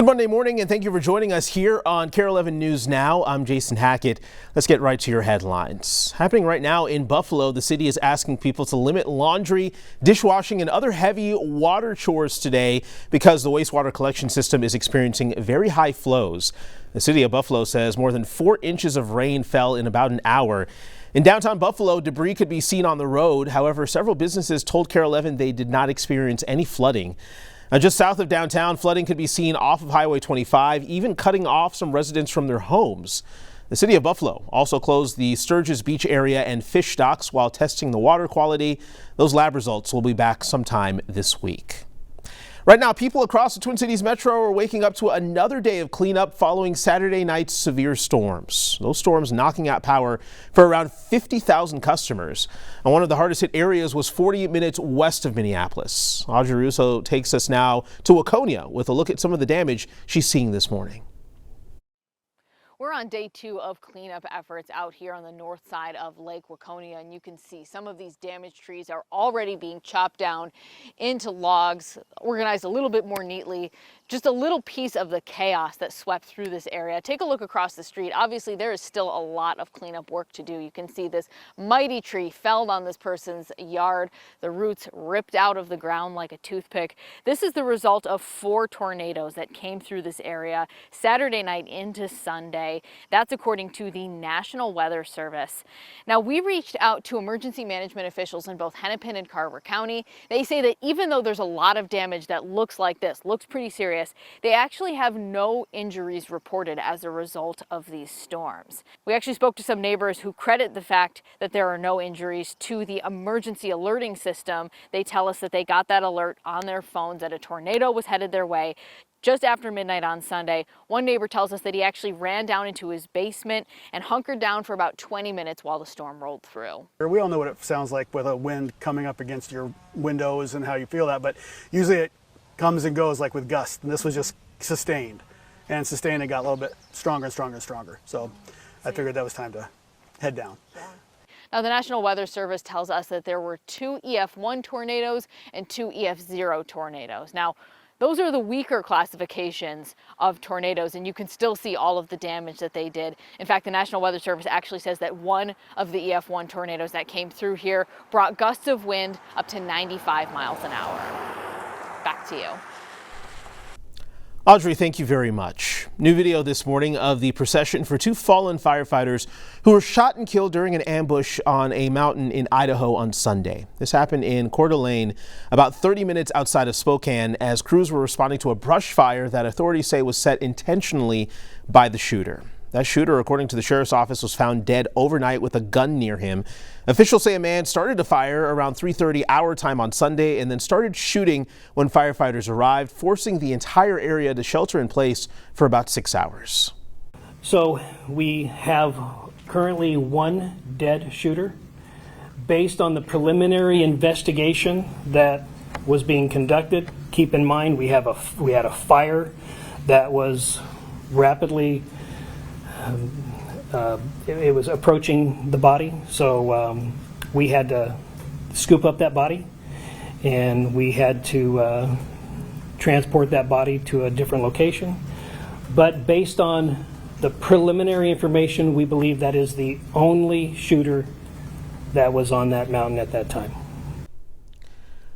Good Monday morning, and thank you for joining us here on KARE 11 News Now. I'm Jason Hackett. Let's get right to your headlines. Happening right now in Buffalo, the city is asking people to limit laundry, dishwashing, and other heavy water chores today because the wastewater collection system is experiencing very high flows. The city of Buffalo says more than 4 inches of rain fell in about an hour. In downtown Buffalo, debris could be seen on the road. However, several businesses told KARE 11 they did not experience any flooding. Just south of downtown, flooding could be seen off of Highway 25, even cutting off some residents from their homes. The city of Buffalo also closed the Sturgis Beach area and fish docks while testing the water quality. Those lab results will be back sometime this week. Right now, people across the Twin Cities Metro are waking up to another day of cleanup following Saturday night's severe storms. Those storms knocking out power for around 50,000 customers. And one of the hardest hit areas was 40 minutes west of Minneapolis. Audrey Russo takes us now to Waconia with a look at some of the damage she's seeing this morning. We're on day 2 of cleanup efforts out here on the north side of Lake Waconia, and you can see some of these damaged trees are already being chopped down into logs, organized a little bit more neatly. Just a little piece of the chaos that swept through this area. Take a look across the street. Obviously, there is still a lot of cleanup work to do. You can see this mighty tree felled on this person's yard, the roots ripped out of the ground like a toothpick. This is the result of 4 tornadoes that came through this area Saturday night into Sunday. That's according to the National Weather Service. Now, we reached out to emergency management officials in both Hennepin and Carver County. They say that even though there's a lot of damage that looks like this, looks pretty serious, they actually have no injuries reported as a result of these storms. We actually spoke to some neighbors who credit the fact that there are no injuries to the emergency alerting system. They tell us that they got that alert on their phones that a tornado was headed their way just after midnight on Sunday. One neighbor tells us that he actually ran down into his basement and hunkered down for about 20 minutes while the storm rolled through. We all know what it sounds like with a wind coming up against your windows and how you feel that, but usually it comes and goes like with gusts, and this was just sustained. And sustained, it got a little bit stronger and stronger and stronger. So I figured that was time to head down. Now, the National Weather Service tells us that there were 2 EF1 tornadoes and 2 EF0 tornadoes. Now, those are the weaker classifications of tornadoes, and you can still see all of the damage that they did. In fact, the National Weather Service actually says that one of the EF1 tornadoes that came through here brought gusts of wind up to 95 miles an hour. Back to you. Audrey, thank you very much. New video this morning of the procession for 2 fallen firefighters who were shot and killed during an ambush on a mountain in Idaho on Sunday. This happened in Coeur d'Alene, about 30 minutes outside of Spokane, as crews were responding to a brush fire that authorities say was set intentionally by the shooter. That shooter, according to the sheriff's office, was found dead overnight with a gun near him. Officials say a man started to fire around 3:30 our time on Sunday and then started shooting when firefighters arrived, forcing the entire area to shelter in place for about 6 hours. So we have currently 1 dead shooter. Based on the preliminary investigation that was being conducted, keep in mind we had a fire that was rapidly it was approaching the body, so we had to scoop up that body, and we had to transport that body to a different location. But based on the preliminary information, we believe that is the only shooter that was on that mountain at that time.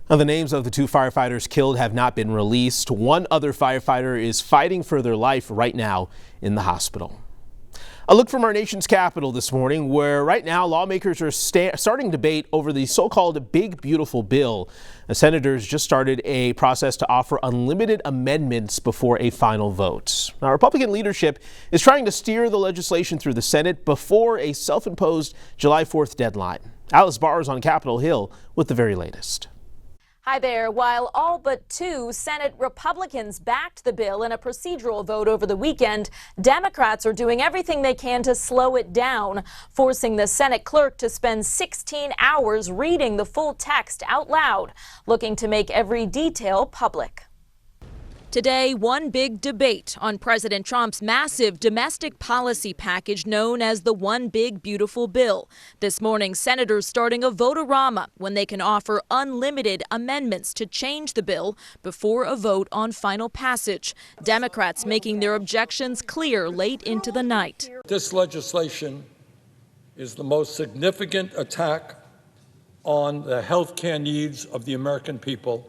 Now, the names of the 2 firefighters killed have not been released. 1 other firefighter is fighting for their life right now in the hospital. A look from our nation's capital this morning, where right now lawmakers are starting debate over the so-called Big Beautiful Bill. The senators just started a process to offer unlimited amendments before a final vote. Now, Republican leadership is trying to steer the legislation through the Senate before a self-imposed July 4th deadline. Alice Barr is on Capitol Hill with the very latest. Hi there. While all but 2 Senate Republicans backed the bill in a procedural vote over the weekend, Democrats are doing everything they can to slow it down, forcing the Senate clerk to spend 16 hours reading the full text out loud, looking to make every detail public. Today, one big debate on President Trump's massive domestic policy package known as the One Big Beautiful Bill. This morning, senators starting a vote-a-rama when they can offer unlimited amendments to change the bill before a vote on final passage. Democrats making their objections clear late into the night. This legislation is the most significant attack on the health care needs of the American people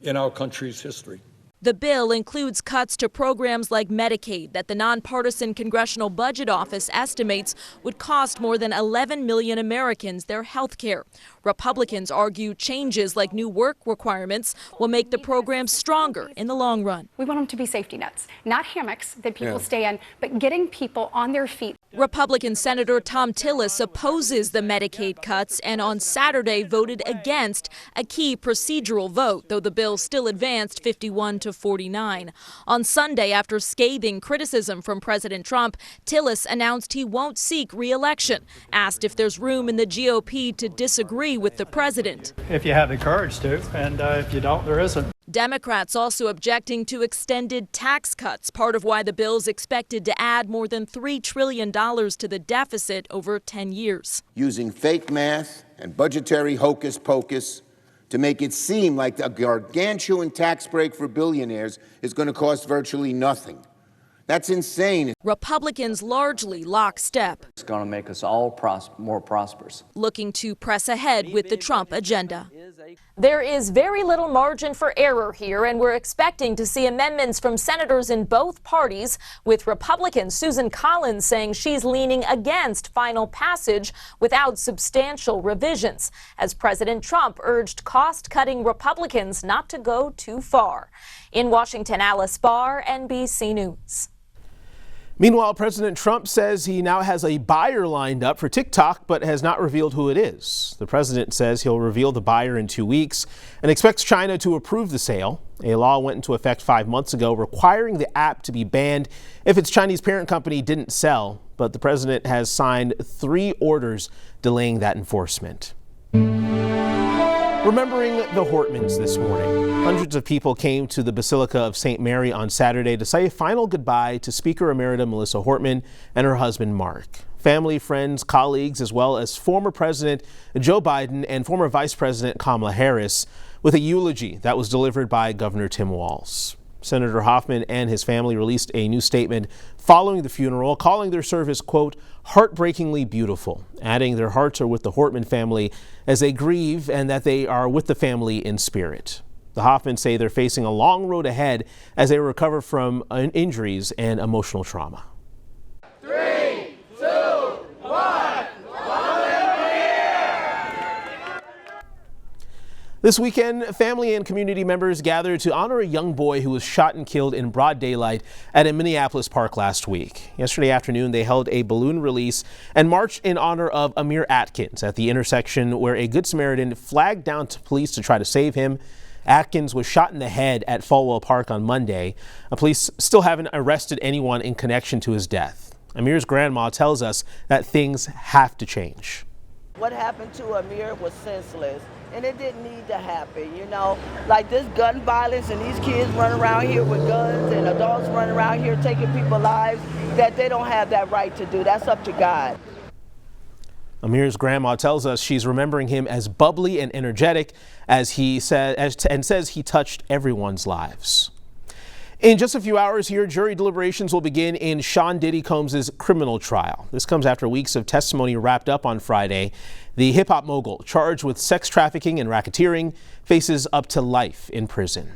in our country's history. The bill includes cuts to programs like Medicaid that the nonpartisan Congressional Budget Office estimates would cost more than 11 million Americans their health care. Republicans argue changes like new work requirements will make the program stronger in the long run. We want them to be safety nets, not hammocks that people stay in, but getting people on their feet. Republican Senator Tom Tillis opposes the Medicaid cuts and on Saturday voted against a key procedural vote, though the bill still advanced 51-49. On Sunday, after scathing criticism from President Trump, Tillis announced he won't seek re-election. Asked if there's room in the GOP to disagree with the president. If you have the courage to, and if you don't, there isn't. Democrats also objecting to extended tax cuts, part of why the bill's expected to add more than $3 trillion to the deficit over 10 years. Using fake math and budgetary hocus pocus to make it seem like a gargantuan tax break for billionaires is going to cost virtually nothing. That's insane. Republicans largely lockstep. It's going to make us all more prosperous. Looking to press ahead with the Trump agenda. There is very little margin for error here, and we're expecting to see amendments from senators in both parties, with Republican Susan Collins saying she's leaning against final passage without substantial revisions, as President Trump urged cost-cutting Republicans not to go too far. In Washington, Alice Barr, NBC News. Meanwhile, President Trump says he now has a buyer lined up for TikTok, but has not revealed who it is. The president says he'll reveal the buyer in 2 weeks and expects China to approve the sale. A law went into effect 5 months ago requiring the app to be banned if its Chinese parent company didn't sell, but the president has signed 3 orders delaying that enforcement. Remembering the Hortmans this morning. Hundreds of people came to the Basilica of St. Mary on Saturday to say a final goodbye to Speaker Emerita Melissa Hortman and her husband Mark. Family, friends, colleagues, as well as former President Joe Biden and former Vice President Kamala Harris, with a eulogy that was delivered by Governor Tim Walz. Senator Hoffman and his family released a new statement following the funeral, calling their service, quote, heartbreakingly beautiful, adding their hearts are with the Hortman family as they grieve and that they are with the family in spirit. The Hoffmans say they're facing a long road ahead as they recover from injuries and emotional trauma. 3, 2, 1. This weekend, family and community members gathered to honor a young boy who was shot and killed in broad daylight at a Minneapolis park last week. Yesterday afternoon, they held a balloon release and marched in honor of Amir Atkins at the intersection where a Good Samaritan flagged down to police to try to save him. Atkins was shot in the head at Falwell Park on Monday. Police still haven't arrested anyone in connection to his death. Amir's grandma tells us that things have to change. What happened to Amir was senseless, and it didn't need to happen, you know? Like this gun violence and these kids running around here with guns and adults running around here taking people's lives, that they don't have that right to do. That's up to God. Amir's grandma tells us she's remembering him as bubbly and energetic and says he touched everyone's lives. In just a few hours here, jury deliberations will begin in Sean Diddy Combs' criminal trial. This comes after weeks of testimony wrapped up on Friday. The hip-hop mogul, charged with sex trafficking and racketeering, faces up to life in prison.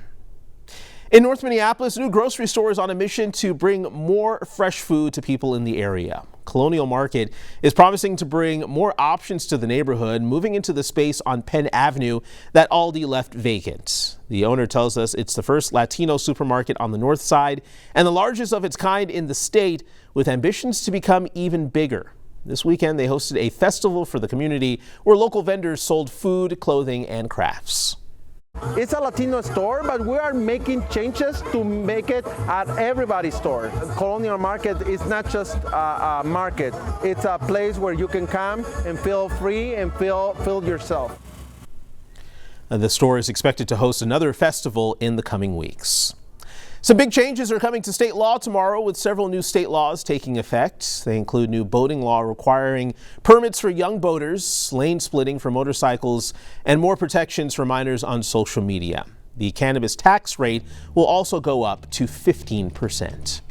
In North Minneapolis, a new grocery store is on a mission to bring more fresh food to people in the area. Colonial Market is promising to bring more options to the neighborhood, moving into the space on Penn Avenue that Aldi left vacant. The owner tells us it's the first Latino supermarket on the north side and the largest of its kind in the state, with ambitions to become even bigger. This weekend, they hosted a festival for the community where local vendors sold food, clothing, and crafts. It's a Latino store, but we are making changes to make it at everybody's store. Colonial Market is not just a market. It's a place where you can come and feel free and feel yourself. The store is expected to host another festival in the coming weeks. Some big changes are coming to state law tomorrow, with several new state laws taking effect. They include new boating law requiring permits for young boaters, lane splitting for motorcycles, and more protections for minors on social media. The cannabis tax rate will also go up to 15%.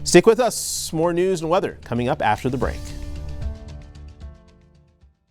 Stick with us. More news and weather coming up after the break.